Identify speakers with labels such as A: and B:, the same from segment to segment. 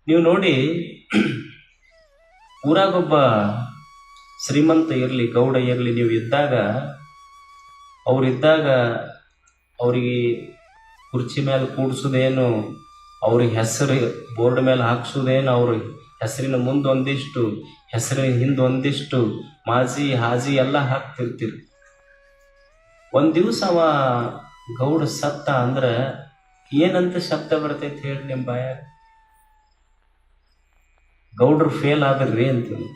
A: ನೀವು ನೋಡಿ, ಊರಾಗೊಬ್ಬ ಶ್ರೀಮಂತ ಇರಲಿ ಗೌಡ ಇರಲಿ, ನೀವು ಇದ್ದಾಗ ಅವರಿಗೆ ಕುರ್ಚಿ ಮೇಲೆ ಕೂಡಿಸೋದೇನು, ಅವ್ರಿಗೆ ಹೆಸರು ಬೋರ್ಡ್ ಮೇಲೆ ಹಾಕ್ಸೋದೇನು, ಅವ್ರ ಹೆಸರಿನ ಮುಂದೆ ಒಂದಿಷ್ಟು, ಹೆಸರಿನ ಹಿಂದೆ ಒಂದಿಷ್ಟು ಮಾಜಿ ಹಾಜಿ ಎಲ್ಲ ಹಾಕ್ತಿರ್ತೀರಿ. ಒಂದು ದಿವಸ ಅವ ಗೌಡ ಸತ್ತ ಅಂದ್ರೆ ಏನಂತ ಶಬ್ದ ಬರ್ತೈತೆ ಹೇಳಿ ನಿಮ್ಮ ಬಾಯಾಗ? ಗೌಡ್ರು ಫೇಲ್ ಆದ್ರಿ ಅಂತೀವಿ,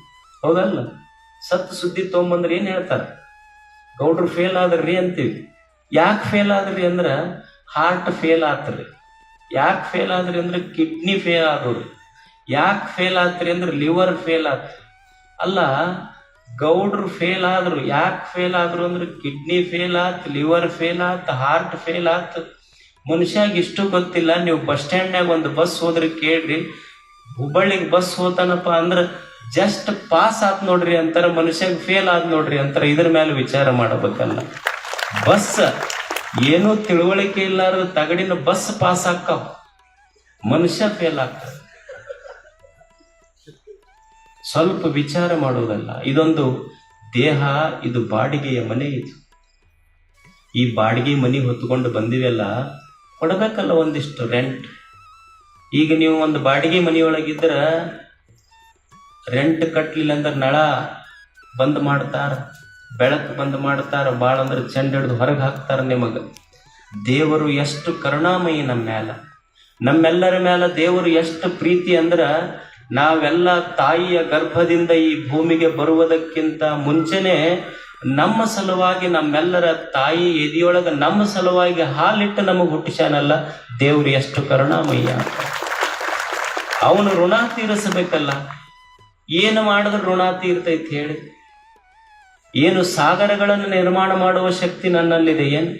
A: ಹೌದಲ್ಲ? ಸತ್ತು ಸುದ್ದಿ ತೊಗೊಂಬಂದ್ರೆ ಏನು ಹೇಳ್ತಾರೆ? ಗೌಡ್ರು ಫೇಲ್ ಆದ್ರಿ ಅಂತೀವಿ. ಯಾಕೆ ಫೇಲ್ ಆದ್ರಿ ಅಂದ್ರೆ ಹಾರ್ಟ್ ಫೇಲ್ ಆತ್ರಿ. ಯಾಕೆ ಫೇಲ್ ಆದ್ರಿ ಅಂದ್ರೆ ಕಿಡ್ನಿ ಫೇಲ್ ಆದ್ರಿ. ಯಾಕೆ ಫೇಲ್ ಆತ್ರಿ ಅಂದ್ರೆ ಲಿವರ್ ಫೇಲ್ ಆತ್ರಿ. ಅಲ್ಲ, ಗೌಡ್ರು ಫೇಲ್ ಆದ್ರು. ಯಾಕೆ ಫೇಲ್ ಆದ್ರು ಅಂದ್ರೆ ಕಿಡ್ನಿ ಫೇಲ್ ಆತ್, ಲಿವರ್ ಫೇಲ್ ಆತ್, ಹಾರ್ಟ್ ಫೇಲ್ ಆತ್. ಮನುಷ್ಯಾಗ ಇಷ್ಟು ಗೊತ್ತಿಲ್ಲ. ನೀವು ಬಸ್ ಸ್ಟ್ಯಾಂಡ್ನಾಗ ಒಂದು ಬಸ್ ಹೋದ್ರೆ ಕೇಳ್ರಿ, ಹುಬ್ಬಳ್ಳಿಗೆ ಬಸ್ ಹೋತಾನಪ್ಪ ಅಂದ್ರೆ ಜಸ್ಟ್ ಪಾಸ್ ಆತ್ ನೋಡ್ರಿ ಅಂತಾರೆ, ಮನುಷ್ಯಾಗ ಫೇಲ್ ಆದ್ ನೋಡ್ರಿ ಅಂತಾರೆ. ಇದ್ರ ಮೇಲೆ ವಿಚಾರ ಮಾಡಬೇಕಲ್ಲ. ಬಸ್ ಏನೂ ತಿಳುವಳಿಕೆ ಇಲ್ಲಾರ ತಗಡಿನ ಬಸ್ ಪಾಸ್ ಆಕ್ಕಾವ, ಮನುಷ್ಯ ಫೇಲ್ ಆಗ್ತಾನೆ. ಸ್ವಲ್ಪ ವಿಚಾರ ಮಾಡೋದಲ್ಲ. ಇದೊಂದು ದೇಹ, ಇದು ಬಾಡಿಗೆಯ ಮನೆ. ಇದು ಈ ಬಾಡಿಗೆ ಮನೆ ಹೊತ್ಕೊಂಡು ಬಂದಿವೆಲ್ಲ, ಕೊಡಬೇಕಲ್ಲ ಒಂದಿಷ್ಟು ರೆಂಟ್. ಈಗ ನೀವು ಒಂದು ಬಾಡಿಗೆ ಮನೆಯೊಳಗಿದ್ರ ರೆಂಟ್ ಕಟ್ಟಲಿಲ್ಲ ಅಂದ್ರೆ ನಳ ಬಂದ್ ಮಾಡ್ತಾರ, ಬೆಳಕು ಬಂದ್ ಮಾಡ್ತಾರ, ಭಾಳ ಅಂದ್ರೆ ಚೆಂಡ ಹಿಡಿದು ಹೊರಗೆ ಹಾಕ್ತಾರ. ನಿಮಗೆ ದೇವರು ಎಷ್ಟು ಕರುಣಾಮಯಿ ನಮ್ಮ ಮ್ಯಾಲ, ನಮ್ಮೆಲ್ಲರ ಮ್ಯಾಲ ದೇವರು ಎಷ್ಟು ಪ್ರೀತಿ ಅಂದ್ರೆ, ನಾವೆಲ್ಲ ತಾಯಿಯ ಗರ್ಭದಿಂದ ಈ ಭೂಮಿಗೆ ಬರುವುದಕ್ಕಿಂತ ಮುಂಚೆನೆ ನಮ್ಮ ಸಲುವಾಗಿ, ನಮ್ಮೆಲ್ಲರ ತಾಯಿ ಎದೆಯೊಳಗೆ ನಮ್ಮ ಸಲುವಾಗಿ ಹಾಲಿಟ್ಟು ನಮಗೆ ಹುಟ್ಟಿಸ್ಯಾನಲ್ಲ. ದೇವರು ಎಷ್ಟು ಕರುಣಾಮಯ್ಯ. ಅವನು ಋಣ ತೀರಿಸಬೇಕಲ್ಲ. ಏನು ಮಾಡಿದ್ರೆ ಋಣ ತೀರ್ತೈತಿ ಹೇಳಿ? ಏನು ಸಾಗರಗಳನ್ನು ನಿರ್ಮಾಣ ಮಾಡುವ ಶಕ್ತಿ ನನ್ನಲ್ಲಿದೆ ಏನು?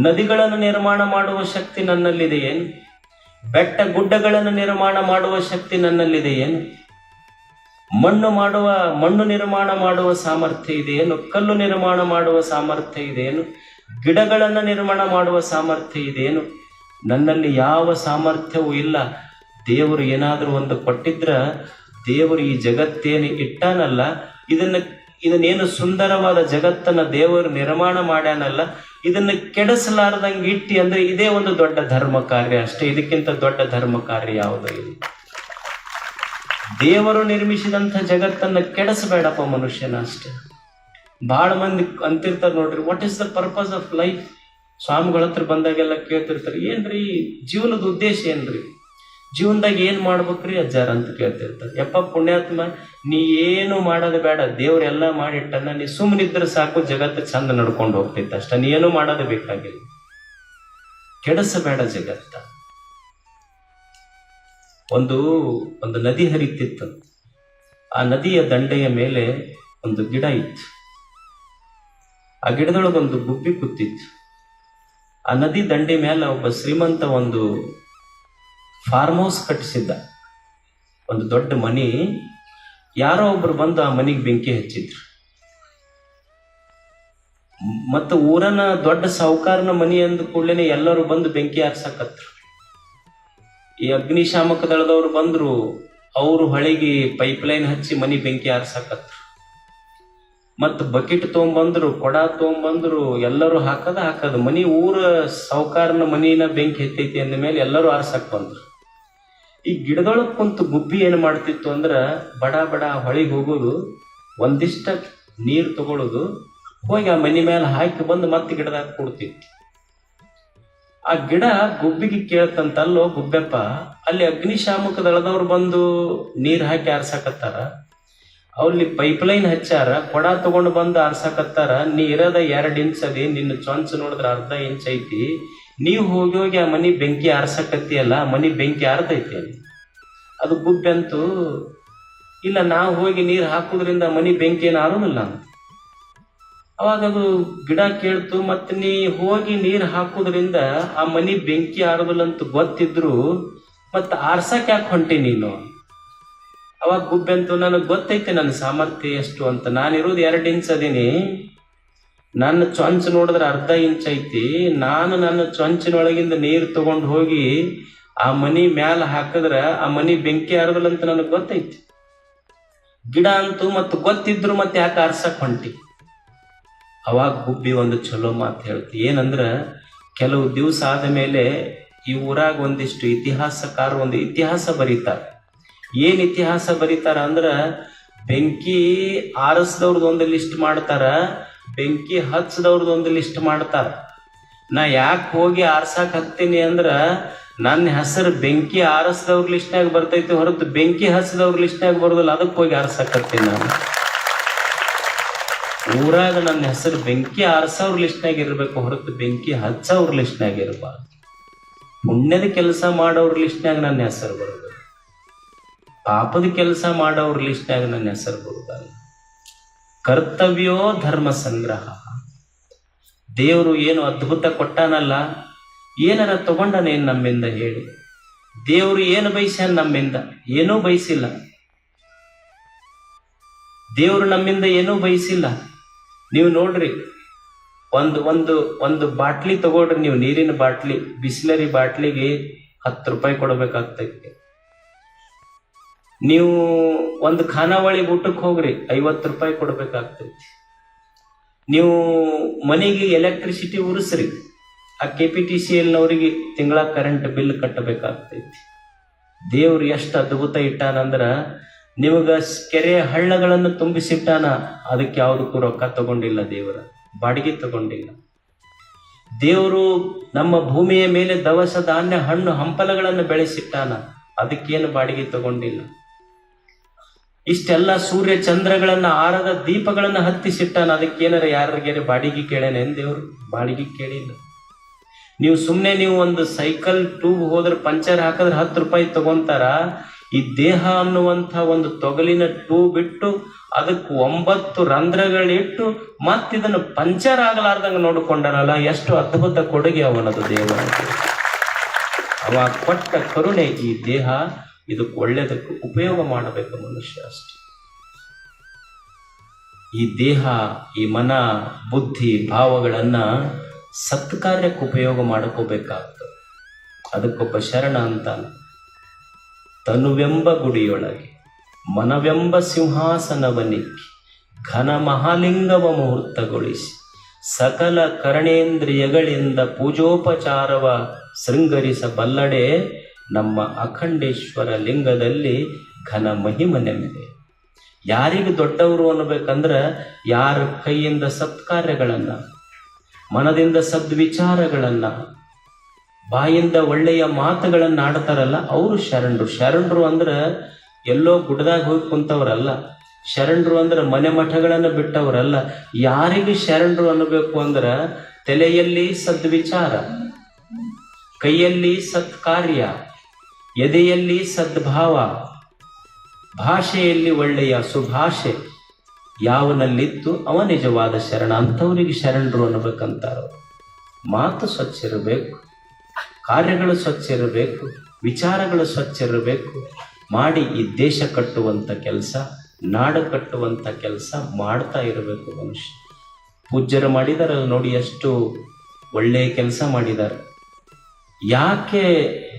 A: ನದಿಗಳನ್ನು ನಿರ್ಮಾಣ ಮಾಡುವ ಶಕ್ತಿ ನನ್ನಲ್ಲಿದೆ ಏನು? ಬೆಟ್ಟ ಗುಡ್ಡಗಳನ್ನು ನಿರ್ಮಾಣ ಮಾಡುವ ಶಕ್ತಿ ನನ್ನಲ್ಲಿದೆ ಏನು? ಮಣ್ಣು ನಿರ್ಮಾಣ ಮಾಡುವ ಸಾಮರ್ಥ್ಯ ಇದೆ ಏನು? ಕಲ್ಲು ನಿರ್ಮಾಣ ಮಾಡುವ ಸಾಮರ್ಥ್ಯ ಇದೆ ಏನು? ಗಿಡಗಳನ್ನು ನಿರ್ಮಾಣ ಮಾಡುವ ಸಾಮರ್ಥ್ಯ ಇದೆ ಏನು? ನನ್ನಲ್ಲಿ ಯಾವ ಸಾಮರ್ಥ್ಯವೂ ಇಲ್ಲ. ದೇವರು ಏನಾದರೂ ಒಂದು ಕೊಟ್ಟಿದ್ರ, ದೇವರು ಈ ಜಗತ್ತೇನು ಇಟ್ಟಾನಲ್ಲ, ಇದನ್ನೇನು ಸುಂದರವಾದ ಜಗತ್ತನ್ನ ದೇವರು ನಿರ್ಮಾಣ ಮಾಡ್ಯಾನಲ್ಲ, ಇದನ್ನ ಕೆಡಿಸಲಾರ್ದಂಗೆ ಇಟ್ಟಿ ಅಂದ್ರೆ ಇದೇ ಒಂದು ದೊಡ್ಡ ಧರ್ಮ ಕಾರ್ಯ ಅಷ್ಟೇ. ಇದಕ್ಕಿಂತ ದೊಡ್ಡ ಧರ್ಮ ಕಾರ್ಯ ಯಾವುದೂ ಇಲ್ಲ. ದೇವರು ನಿರ್ಮಿಸಿದಂಥ ಜಗತ್ತನ್ನ ಕೆಡಿಸಬೇಡಪ್ಪ ಮನುಷ್ಯನ ಅಷ್ಟೇ. ಬಹಳ ಮಂದಿ ಅಂತಿರ್ತಾರೆ ನೋಡ್ರಿ, what is the purpose of life? ಸ್ವಾಮಿಗಳ ಹತ್ರ ಬಂದಾಗೆಲ್ಲ ಕೇಳ್ತಿರ್ತಾರೆ, ಏನ್ರಿ ಜೀವನದ ಉದ್ದೇಶ ಏನ್ರಿ? ಜೀವನದಾಗ ಏನ್ ಮಾಡ್ಬೇಕ್ರಿ ಅಜ್ಜಾರ ಅಂತ ಕೇಳ್ತಿರ್ತಾರೆ. ಯಪ್ಪ ಪುಣ್ಯಾತ್ಮ, ನೀ ಏನು ಮಾಡೋದು ಬೇಡ, ದೇವ್ರೆಲ್ಲ ಮಾಡಿಟ್ಟನ್ನ, ನೀ ಸುಮ್ಮನಿದ್ರೆ ಸಾಕು, ಜಗತ್ತು ಚಂದ ನಡ್ಕೊಂಡು ಹೋಗ್ತೈತೆ ಅಷ್ಟ. ನೀ ಏನು ಮಾಡೋದು ಬೇಕಾಗಿಲ್ಲ, ಕೆಡಿಸಬೇಡ ಜಗತ್ತ. ಒಂದು ನದಿ ಹರಿತಿತ್ತು. ಆ ನದಿಯ ದಂಡೆಯ ಮೇಲೆ ಒಂದು ಗಿಡ ಇತ್ತು. ಆ ಗಿಡದೊಳಗೊಂದು ಗುಬ್ಬಿ ಕೂತಿತ್ತು. ಆ ನದಿ ದಂಡೆ ಮೇಲೆ ಒಬ್ಬ ಶ್ರೀಮಂತ ಒಂದು ಫಾರ್ಮ್ ಹೌಸ್ ಕಟ್ಟಿಸಿದ್ದ, ಒಂದು ದೊಡ್ಡ ಮನಿ. ಯಾರೋ ಒಬ್ರು ಬಂದು ಆ ಮನಿಗೆ ಬೆಂಕಿ ಹಚ್ಚಿದ್ರು. ಮತ್ತು ಊರನ ದೊಡ್ಡ ಸಾಹುಕಾರನ ಮನಿ ಅಂದ ಕೂಡಲೇ ಎಲ್ಲರೂ ಬಂದು ಬೆಂಕಿ ಹಾರ್ಸಕತ್ರು. ಈ ಅಗ್ನಿಶಾಮಕ ದಳದವ್ರು ಬಂದ್ರು, ಅವರು ಹೊಳೆಗೆ ಪೈಪ್ಲೈನ್ ಹಚ್ಚಿ ಮನಿ ಬೆಂಕಿ ಹಾರ್ಸಕತ್ರು. ಮತ್ತು ಬಕೆಟ್ ತೊಗೊಂಬಂದ್ರು, ಕೊಡ ತೊಗೊಂಬಂದ್ರು, ಎಲ್ಲರೂ ಹಾಕದ ಮನಿ. ಊರ ಸಾಹುಕಾರನ ಮನಿನ ಬೆಂಕಿ ಎತ್ತೈತಿ ಅಂದ ಮೇಲೆ ಎಲ್ಲರೂ ಆರ್ಸಕ್ ಬಂದ್ರು. ಈ ಗಿಡದೊಳಗೆ ಕುಂತು ಗುಬ್ಬಿ ಏನು ಮಾಡ್ತಿತ್ತು ಅಂದ್ರೆ, ಬಡ ಹೊಳಿಗೆ ಹೋಗೋದು, ಒಂದಿಷ್ಟ ನೀರು ತಗೊಳ್ಳೋದು, ಹೋಗಿ ಆ ಮನಿ ಮೇಲೆ ಹಾಕಿ ಬಂದು ಮತ್ತೆ ಗಿಡದಾಗ ಕೊಡ್ತಿತ್ತು. ಆ ಗಿಡ ಗುಬ್ಬಿಗೆ ಕೇಳ್ತಂತಲ್ಲೋ ಗುಬ್ಬೆಪ್ಪ, ಅಲ್ಲಿ ಅಗ್ನಿಶಾಮಕ ದಳದವ್ರು ಬಂದು ನೀರು ಹಾಕಿ ಆರ್ಸಕತ್ತಾರ, ಅಲ್ಲಿ ಪೈಪ್ಲೈನ್ ಹಚ್ಚಾರ, ಕೊಡ ತಗೊಂಡು ಬಂದು ಆರ್ಸಕತ್ತಾರ, ನೀ ಇರೋದ 2 ಇಂಚ್ ಅದಿ, ನಿನ್ನ ಚೊಂಚ ನೋಡಿದ್ರೆ ಅರ್ಧ ಇಂಚ್ ಐತಿ, ನೀವು ಹೋಗಿ ಆ ಮನಿ ಬೆಂಕಿ ಆರ್ಸಕತ್ತಿಯಲ್ಲ, ಆ ಮನಿ ಬೆಂಕಿ ಆರ್ತೈತಿ. ಅದು ಗುಬ್ಬೆ ಅಂತೂ ಇಲ್ಲ, ನಾವು ಹೋಗಿ ನೀರು ಹಾಕೋದ್ರಿಂದ ಮನಿ ಬೆಂಕಿ ಏನು ಆರೋದಿಲ್ಲ ಅಂತ. ಅವಾಗ ಅದು ಗಿಡ ಕೇಳ್ತು, ಮತ್ತೆ ನೀ ಹೋಗಿ ನೀರು ಹಾಕೋದ್ರಿಂದ ಆ ಮನಿ ಬೆಂಕಿ ಆರೋದಿಲ್ಲ ಅಂತ ಗೊತ್ತಿದ್ರು ಮತ್ತೆ ಆರ್ಸಕ್ ಯಾಕೆ ಹೊಂಟಿ ನೀನು? ಅವಾಗ ಗುಬ್ಬೆ ಅಂತೂ, ನನಗೆ ಗೊತ್ತೈತೆ ನನ್ನ ಸಾಮರ್ಥ್ಯ ಎಷ್ಟು ಅಂತ, ನಾನಿರೋದು 2 ಇಂಚ್ ಅದೀನಿ, ನನ್ನ ಚೊಂಚ್ ನೋಡಿದ್ರೆ ಅರ್ಧ ಇಂಚ್ ಐತಿ, ನಾನು ನನ್ನ ಚೊಂಚಿನೊಳಗಿಂದ ನೀರು ತಗೊಂಡು ಹೋಗಿ ಆ ಮನಿ ಮ್ಯಾಲ ಹಾಕಿದ್ರ ಆ ಮನಿ ಬೆಂಕಿ ಆರದಲ್ಲ ಅಂತ ನನಗೆ ಗೊತ್ತೈತಿ. ಗಿಡ ಅಂತೂ ಮತ್ತು ಗೊತ್ತಿದ್ರು ಮತ್ತೆ ಯಾಕೆ ಆರ್ಸಕ್ ಹೊಂಟಿ? ಅವಾಗ ಗುಬ್ಬಿ ಒಂದು ಚಲೋ ಮಾತು ಹೇಳ್ತಿ. ಏನಂದ್ರ, ಕೆಲವು ದಿವಸ ಆದ ಮೇಲೆ ಈ ಊರಾಗ ಒಂದಿಷ್ಟು ಇತಿಹಾಸಕಾರರು ಒಂದು ಇತಿಹಾಸ ಬರೀತಾರ. ಏನ್ ಇತಿಹಾಸ ಬರೀತಾರ ಅಂದ್ರ, ಬೆಂಕಿ ಆರಿಸ್ದವ್ರದ್ದು ಒಂದು ಲಿಸ್ಟ್ ಮಾಡ್ತಾರ, ಬೆಂಕಿ ಹಚ್ಚದವ್ರದ್ದು ಒಂದು ಲಿಸ್ಟ್ ಮಾಡ್ತಾರ. ನಾ ಯಾಕೆ ಹೋಗಿ ಆರ್ಸಾಕ್ ಹತ್ತೀನಿ ಅಂದ್ರ, ನನ್ನ ಹೆಸರು ಬೆಂಕಿ ಆರಿಸ್ದವ್ರ ಲಿಸ್ಟ್ನಾಗ ಬರ್ತೈತಿ ಹೊರತು ಬೆಂಕಿ ಹಚ್ಚದವ್ರ ಲಿಸ್ಟ್ನಾಗ ಬರೋದಿಲ್ಲ. ಅದಕ್ಕೆ ಹೋಗಿ ಆರ್ಸಾಕ್ ಹತ್ತೀನಿ ನಾನು. ಊರಾಗ ನನ್ನ ಹೆಸರು ಬೆಂಕಿ ಆರ್ಸವ್ರ ಲಿಸ್ಟ್ನಾಗ ಇರ್ಬೇಕು ಹೊರತು ಬೆಂಕಿ ಹಚ್ಚವ್ರ ಲಿಸ್ಟ್ನಾಗ ಇರಬಾರ್ದು. ಪುಣ್ಯದ ಕೆಲಸ ಮಾಡೋವ್ರ ಲಿಸ್ಟ್ನಾಗ ನನ್ನ ಹೆಸರು ಬರೋದು, ಪಾಪದ ಕೆಲಸ ಮಾಡೋವ್ರ ಲಿಸ್ಟ್ನಾಗ ನನ್ನ ಹೆಸರು ಬರುದಲ್ಲ. ಕರ್ತವ್ಯೋ ಧರ್ಮ ಸಂಗ್ರಹ. ದೇವರು ಏನು ಅದ್ಭುತ ಕೊಟ್ಟಾನಲ್ಲ, ಏನಾರ ತಗೊಂಡನೇನು ನಮ್ಮಿಂದ ಹೇಳಿ? ದೇವರು ಏನು ಬಯಸ್ಯಾನ ನಮ್ಮಿಂದ? ಏನೂ ಬಯಸಿಲ್ಲ. ದೇವರು ನಮ್ಮಿಂದ ಏನೂ ಬಯಸಿಲ್ಲ. ನೀವು ನೋಡ್ರಿ, ಒಂದು ಬಾಟ್ಲಿ ತಗೊಳ್ರಿ, ನೀವು ನೀರಿನ ಬಾಟ್ಲಿ, ಬಿಸ್ಲರಿ ಬಾಟ್ಲಿಗೆ 10 ರೂಪಾಯಿ ಕೊಡ್ಬೇಕಾಗ್ತೈತಿ. ನೀವು ಒಂದು ಖಾನಾವಳಿ ಊಟಕ್ಕೆ ಹೋಗ್ರಿ, 50 ರೂಪಾಯಿ ಕೊಡ್ಬೇಕಾಗ್ತೈತಿ. ನೀವು ಮನೆಗೆ ಎಲೆಕ್ಟ್ರಿಸಿಟಿ ಉರಿಸ್ರಿ, ಆ KPTCL ತಿಂಗಳ ಕರೆಂಟ್ ಬಿಲ್ ಕಟ್ಟಬೇಕಾಗ್ತೈತಿ. ದೇವ್ರು ಎಷ್ಟು ಅದ್ಭುತ ಇಟ್ಟಾನಂದ್ರ, ನಿಮಗ ಕೆರೆ ಹಳ್ಳಗಳನ್ನು ತುಂಬಿಸಿಟ್ಟಾನ. ಅದಕ್ಕೆ ಯಾವುದಕ್ಕೂ ರೊಕ್ಕ ತಗೊಂಡಿಲ್ಲ, ದೇವರ ಬಾಡಿಗೆ ತಗೊಂಡಿಲ್ಲ. ದೇವರು ನಮ್ಮ ಭೂಮಿಯ ಮೇಲೆ ದವಸ ಧಾನ್ಯ ಹಣ್ಣು ಹಂಪಲಗಳನ್ನು ಬೆಳೆಸಿಟ್ಟಾನ. ಅದಕ್ಕೇನು ಬಾಡಿಗೆ ತಗೊಂಡಿಲ್ಲ. ಇಷ್ಟೆಲ್ಲ ಸೂರ್ಯ ಚಂದ್ರಗಳನ್ನ ಆರದ ದೀಪಗಳನ್ನ ಹತ್ತಿಸಿಟ್ಟಾನ. ಅದಕ್ಕೇನಾರ ಯಾರಿಗಾರ ಬಾಡಿಗೆ ಕೇಳೇನೇನ್ ದೇವ್ರು? ಬಾಡಿಗೆ ಕೇಳಿಲ್ಲ. ನೀವು ಒಂದು ಸೈಕಲ್ ಟ್ಯೂಬ್ ಹೋದ್ರೆ ಪಂಚರ್ ಹಾಕಿದ್ರೆ 10 ರೂಪಾಯಿ ತಗೊಂತಾರ. ಈ ದೇಹ ಅನ್ನುವಂಥ ಒಂದು ತೊಗಲಿನ ಟ್ಯೂಬ್ ಇಟ್ಟು ಅದಕ್ಕೆ 9 ರಂಧ್ರಗಳಿಟ್ಟು ಮತ್ತಿದನ್ನು ಪಂಚರ್ ಆಗಲಾರ್ದಂಗ ನೋಡಿಕೊಂಡನಲ್ಲ, ಎಷ್ಟು ಅದ್ಭುತ ಕೊಡುಗೆ ಅವನದು ದೇವರ. ಅವ ಕೊಟ್ಟ ಕರುಣೆ ಈ ದೇಹ. ಇದಕ್ಕೆ ಒಳ್ಳೆಯದಕ್ಕೆ ಉಪಯೋಗ ಮಾಡಬೇಕು ಮನುಷ್ಯ ಅಷ್ಟೇ. ಈ ದೇಹ, ಈ ಮನ, ಬುದ್ಧಿ, ಭಾವಗಳನ್ನ ಸತ್ಕಾರ್ಯಕ್ಕೆ ಉಪಯೋಗ ಮಾಡ್ಕೋಬೇಕಾಗ್ತದೆ. ಅದಕ್ಕೊಬ್ಬ ಶರಣ ಅಂತಾನೆ, ತನುವೆಂಬ ಗುಡಿಯೊಳಗೆ ಮನವೆಂಬ ಸಿಂಹಾಸನವನಿಕ್ಕಿ ಘನ ಮಹಾಲಿಂಗವ ಮುಹೂರ್ತಗೊಳಿಸಿ ಸಕಲ ಕರ್ಣೇಂದ್ರಿಯಗಳಿಂದ ಪೂಜೋಪಚಾರವ ಶೃಂಗರಿಸಬಲ್ಲಡೆ ನಮ್ಮ ಅಖಂಡೇಶ್ವರ ಲಿಂಗದಲ್ಲಿ ಘನ ಮಹಿಮ ನೆಮ್ಮದಿ. ಯಾರಿಗೆ ದೊಡ್ಡವರು ಅನ್ನಬೇಕಂದ್ರೆ, ಯಾರ ಕೈಯಿಂದ ಸತ್ಕಾರ್ಯಗಳನ್ನ, ಮನದಿಂದ ಸದ್ವಿಚಾರಗಳನ್ನ, ಬಾಯಿಂದ ಒಳ್ಳೆಯ ಮಾತುಗಳನ್ನ ಆಡ್ತಾರಲ್ಲ, ಅವರು ಶರಣರು. ಶರಣರು ಅಂದ್ರೆ ಎಲ್ಲೋ ಗುಡ್ದಾಗ ಹೋಗಿ ಕುಂತವ್ರಲ್ಲ. ಶರಣರು ಅಂದ್ರೆ ಮನೆ ಮಠಗಳನ್ನ ಬಿಟ್ಟವರಲ್ಲ. ಯಾರಿಗೆ ಶರಣರು ಅನ್ನಬೇಕು ಅಂದ್ರ, ತಲೆಯಲ್ಲಿ ಸದ್ವಿಚಾರ, ಕೈಯಲ್ಲಿ ಸತ್ಕಾರ್ಯ, ಎದೆಯಲ್ಲಿ ಸದ್ಭಾವ, ಭಾಷೆಯಲ್ಲಿ ಒಳ್ಳೆಯ ಸುಭಾಷೆ ಯಾವನಲ್ಲಿತ್ತು ಅವ ನಿಜವಾದ ಶರಣ. ಅಂಥವರಿಗೆ ಶರಣರು ಅನ್ನಬೇಕಂತಾರ. ಮಾತು ಸ್ವಚ್ಛ ಇರಬೇಕು, ಕಾರ್ಯಗಳು ಸ್ವಚ್ಛ ಇರಬೇಕು, ವಿಚಾರಗಳು ಸ್ವಚ್ಛ ಇರಬೇಕು. ಮಾಡಿ ಈ ದೇಶ ಕಟ್ಟುವಂಥ ಕೆಲಸ, ನಾಡು ಕಟ್ಟುವಂಥ ಕೆಲಸ ಮಾಡ್ತಾ ಇರಬೇಕು ಮನುಷ್ಯ. ಪೂಜ್ಯರು ಮಾಡಿದಾರಲ್ಲ ನೋಡಿ, ಎಷ್ಟು ಒಳ್ಳೆಯ ಕೆಲಸ ಮಾಡಿದ್ದಾರೆ. ಯಾಕೆ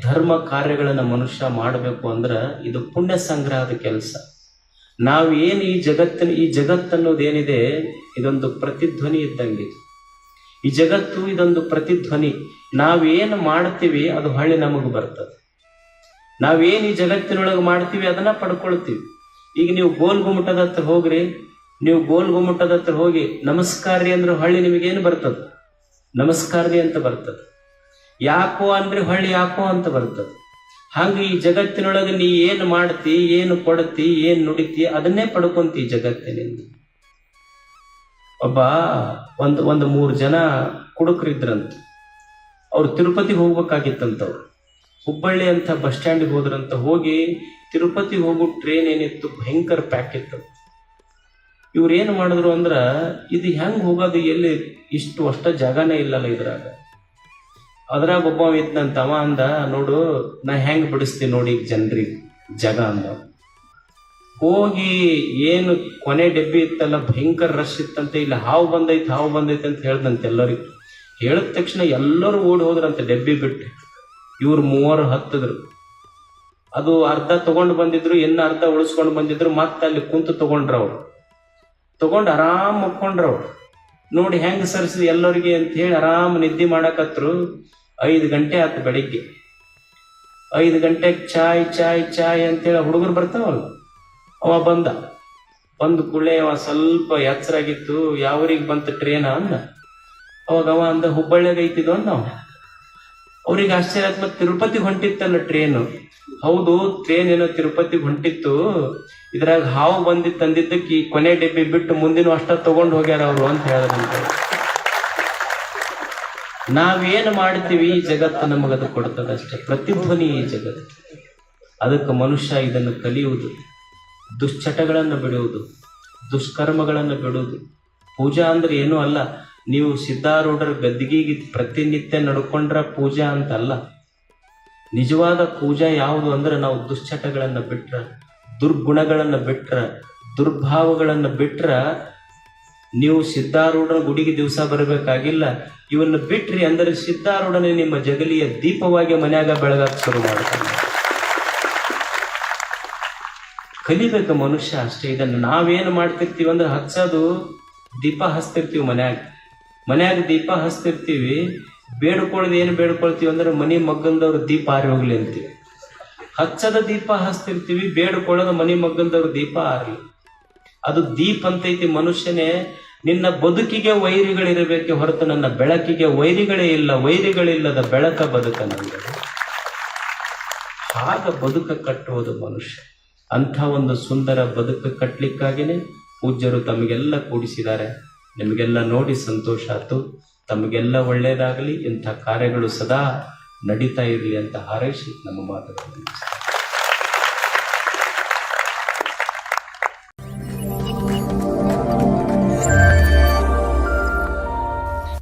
A: ಧರ್ಮ ಕಾರ್ಯಗಳನ್ನು ಮನುಷ್ಯ ಮಾಡಬೇಕು ಅಂದ್ರೆ, ಇದು ಪುಣ್ಯ ಸಂಗ್ರಹದ ಕೆಲಸ. ನಾವೇನು ಈ ಜಗತ್ತನ್ನೋದೇನಿದೆ, ಇದೊಂದು ಪ್ರತಿಧ್ವನಿ ಇದ್ದಂಗೆ. ಈ ಜಗತ್ತು ಇದೊಂದು ಪ್ರತಿಧ್ವನಿ. ನಾವೇನು ಮಾಡ್ತೀವಿ ಅದು ಹೊಳ್ಳಿ ನಮಗೆ ಬರ್ತದೆ. ನಾವೇನು ಈ ಜಗತ್ತಿನೊಳಗೆ ಮಾಡ್ತೀವಿ ಅದನ್ನ ಪಡ್ಕೊಳ್ತೀವಿ. ಈಗ ನೀವು ಗೋಲ್ ಗುಮ್ಮಟದ ಹತ್ರ ಹೋಗ್ರಿ, ನೀವು ಗೋಲ್ ಗುಮ್ಮಟದ ಹತ್ರ ಹೋಗಿ ನಮಸ್ಕಾರ್ರಿ ಅಂದ್ರೆ ಹೊಳ್ಳಿ ನಿಮಗೇನು ಬರ್ತದೆ? ನಮಸ್ಕಾರ್ರಿ ಅಂತ ಬರ್ತದೆ. ಯಾಕೋ ಅಂದ್ರೆ ಹೊಳ್ಳಿ ಯಾಕೋ ಅಂತ ಬರ್ತದೆ. ಹಂಗೆ ಈ ಜಗತ್ತಿನೊಳಗೆ ನೀ ಏನು ಮಾಡ್ತಿ, ಏನು ಕೊಡ್ತಿ, ಏನು ನುಡಿತಿ, ಅದನ್ನೇ ಪಡ್ಕೊಂತಿ ಈ ಜಗತ್ತಿನಿಂದ. ಒಬ್ಬ ಒಂದು 3 ಜನ ಕುಡುಕರಿದ್ರಂತ. ಅವ್ರು ತಿರುಪತಿಗೆ ಹೋಗ್ಬೇಕಾಗಿತ್ತಂತವ್ರು. ಹುಬ್ಬಳ್ಳಿ ಅಂತ ಬಸ್ ಸ್ಟ್ಯಾಂಡಿಗೆ ಹೋದ್ರಂತ. ಹೋಗಿ ತಿರುಪತಿಗೆ ಹೋಗೋ ಟ್ರೈನ್ ಏನಿತ್ತು, ಭಯಂಕರ ಪ್ಯಾಕ್ ಇತ್ತು. ಇವ್ರು ಏನು ಮಾಡಿದ್ರು ಅಂದ್ರ, ಇದು ಹೆಂಗ್ ಹೋಗೋದು, ಎಲ್ಲಿ ಅಷ್ಟ ಜಾಗನೇ ಇಲ್ಲಲ್ಲ ಇದ್ರಾಗ. ಅದ್ರಾಗ ಒಬ್ಬ ಇದ್ನಂತ. ಅವ ಅಂದ, ನೋಡು ನಾ ಹೆಂಗ್ ಬಿಡಿಸ್ತೀನಿ ನೋಡಿ ಈಗ ಜನರಿಗೆ ಜಾಗ ಅಂದ. ಹೋಗಿ ಏನು ಕೊನೆ ಡೆಬ್ಬಿ ಇತ್ತಲ್ಲ, ಭಯಂಕರ ರಶ್ ಇತ್ತಂತೆ. ಇಲ್ಲಿ ಹಾವು ಬಂದೈತೆ ಅಂತ ಹೇಳ್ದಂತೆ ಎಲ್ಲರಿಗೂ. ಹೇಳಿದ ತಕ್ಷಣ ಎಲ್ಲರೂ ಓಡಿ ಹೋದ್ರಂತೆ ಡೆಬ್ಬಿ ಬಿಟ್ಟು. ಇವ್ರು ಮೂವರು ಹತ್ತಿದ್ರು. ಅದು ಅರ್ಧ ತಗೊಂಡು ಬಂದಿದ್ರು, ಇನ್ನು ಅರ್ಧ ಉಳಿಸ್ಕೊಂಡು ಬಂದಿದ್ರು. ಮತ್ತೆ ಅಲ್ಲಿ ಕುಂತು ತಗೊಂಡ್ರವ್ರು, ತಗೊಂಡು ಆರಾಮ್ ಮಕ್ಕೊಂಡ್ರವ್ರು. ನೋಡಿ ಹೆಂಗ್ ಸರ್ಸಿದ್ ಎಲ್ಲರಿಗೆ ಅಂತ ಹೇಳಿ ಆರಾಮ್ ನಿದ್ದೆ ಮಾಡಕತ್ರು. 5 ಗಂಟೆ ಆಯ್ತು ಬೆಳಿಗ್ಗೆ. 5 ಗಂಟೆಗೆ ಚಾಯ್ ಚಾಯ್ ಚಾಯ್ ಅಂತೇಳಿ ಹುಡುಗರು ಬರ್ತಾವಲ್ಲ, ಅವ ಬಂದ ಕೂಡಲೇ ಅವ ಸ್ವಲ್ಪ ಎಚ್ಚರಾಗಿತ್ತು. ಯಾವ್ರಿಗೆ ಬಂತು ಟ್ರೇನ ಅಂದ. ಅವಾಗ ಅವ ಅಂದ ಹುಬ್ಬಳ್ಳಿಯಾಗ ಐತಿದ್ವು ಅಂದ. ಅವ್ರಿಗೆ ಆಶ್ಚರ್ಯ ಆಯ್ತು, ಮತ್ತೆ ತಿರುಪತಿಗೆ ಹೊಂಟಿತ್ತಲ್ಲ ಟ್ರೇನು. ಹೌದು, ಟ್ರೇನ್ ಏನೋ ತಿರುಪತಿಗೆ ಹೊಂಟಿತ್ತು, ಇದ್ರಾಗ ಹಾವು ಬಂದಿತ್ತು ಅಂದಿದ್ದಕ್ಕೆ ಕೊನೆ ಡಬ್ಬಿ ಬಿಟ್ಟು ಮುಂದಿನ ಅಷ್ಟ ತಗೊಂಡು ಹೋಗ್ಯಾರ ಅವರು ಅಂತ ಹೇಳಿದಂತೆ. ನಾವೇನು ಮಾಡ್ತೀವಿ ಈ ಜಗತ್ತು ನಮಗದು ಕೊಡ್ತದಷ್ಟೇ, ಪ್ರತಿಧ್ವನಿ ಈ ಜಗತ್ತು. ಅದಕ್ಕೆ ಮನುಷ್ಯ ಇದನ್ನು ಕಲಿಯುವುದು, ದುಶ್ಚಟಗಳನ್ನು ಬಿಡುವುದು, ದುಷ್ಕರ್ಮಗಳನ್ನು ಬಿಡುವುದು. ಪೂಜಾ ಅಂದ್ರೆ ಏನೂ ಅಲ್ಲ. ನೀವು ಸಿದ್ಧಾರೂಢರ ಗದ್ದಿಗೆಗೆ ಪ್ರತಿನಿತ್ಯ ನಡ್ಕೊಂಡ್ರ ಪೂಜಾ ಅಂತಲ್ಲ. ನಿಜವಾದ ಪೂಜಾ ಯಾವುದು ಅಂದ್ರೆ ನಾವು ದುಶ್ಚಟಗಳನ್ನು ಬಿಟ್ರ, ದುರ್ಗುಣಗಳನ್ನು ಬಿಟ್ರ, ದುರ್ಭಾವಗಳನ್ನು ಬಿಟ್ರ ನೀವು ಸಿದ್ಧಾರೂಢರ ಗುಡಿಗೆ ದಿವಸ ಬರಬೇಕಾಗಿಲ್ಲ. ಇವನ್ನು ಬಿಟ್ರಿ ಅಂದರೆ ಸಿದ್ಧಾರೂಢನೇ ನಿಮ್ಮ ಜಗಲಿಯ ದೀಪವಾಗಿ ಮನ್ಯಾಗ ಬೆಳಗಾಕ ಶುರು ಮಾಡ್ತಾನೆ. ಕಲಿಬೇಕು ಮನುಷ್ಯ ಅಷ್ಟೇ. ಇದನ್ನು ನಾವೇನು ಮಾಡ್ತಿರ್ತೀವಿ ಅಂದ್ರೆ ಹಚ್ಚೋದು, ದೀಪ ಹಚ್ತಿರ್ತೀವಿ ಮನ್ಯಾಗ ದೀಪ ಹಚ್ತಿರ್ತೀವಿ. ಬೇಡ್ಕೊಳ್ಳೋದು ಏನು ಬೇಡ್ಕೊಳ್ತೀವಿ ಅಂದ್ರೆ ಮನಿ ಮಗ್ಗಲ್ದವ್ರ ದೀಪ ಆರಿ ಹೋಗ್ಲಿ ಅಂತೀವಿ. ಹಚ್ಚದ ದೀಪ ಹಚ್ತಿರ್ತೀವಿ, ಬೇಡ್ಕೊಳ್ಳೋದು ಮನಿ ಮಗ್ಗಲ್ದವ್ರ ದೀಪ ಆರ್ಲಿ. ಅದು ದೀಪ ಅಂತೈತಿ. ಮನುಷ್ಯನೇ, ನಿನ್ನ ಬದುಕಿಗೆ ವೈರಿಗಳಿರಬೇಕೆ ಹೊರತು ನನ್ನ ಬೆಳಕಿಗೆ ವೈರಿಗಳೇ ಇಲ್ಲ. ವೈರಿಗಳಿಲ್ಲದ ಬೆಳಕ ಬದುಕ ನನಗೆ. ಆಗ ಬದುಕ ಕಟ್ಟುವುದು ಮನುಷ್ಯ. ಅಂಥ ಒಂದು ಸುಂದರ ಬದುಕು ಕಟ್ಟಲಿಕ್ಕಾಗಿಯೇ ಪೂಜ್ಯರು ತಮಗೆಲ್ಲ ಕೂಡಿಸಿದ್ದಾರೆ. ನಿಮಗೆಲ್ಲ ನೋಡಿ ಸಂತೋಷ ಆಯ್ತು. ತಮಗೆಲ್ಲ ಒಳ್ಳೆಯದಾಗಲಿ, ಇಂಥ ಕಾರ್ಯಗಳು ಸದಾ ನಡೀತಾ ಇರಲಿ ಅಂತ ಹಾರೈಸಿ ನಮ್ಮ ಮಾತುಗಳನ್ನು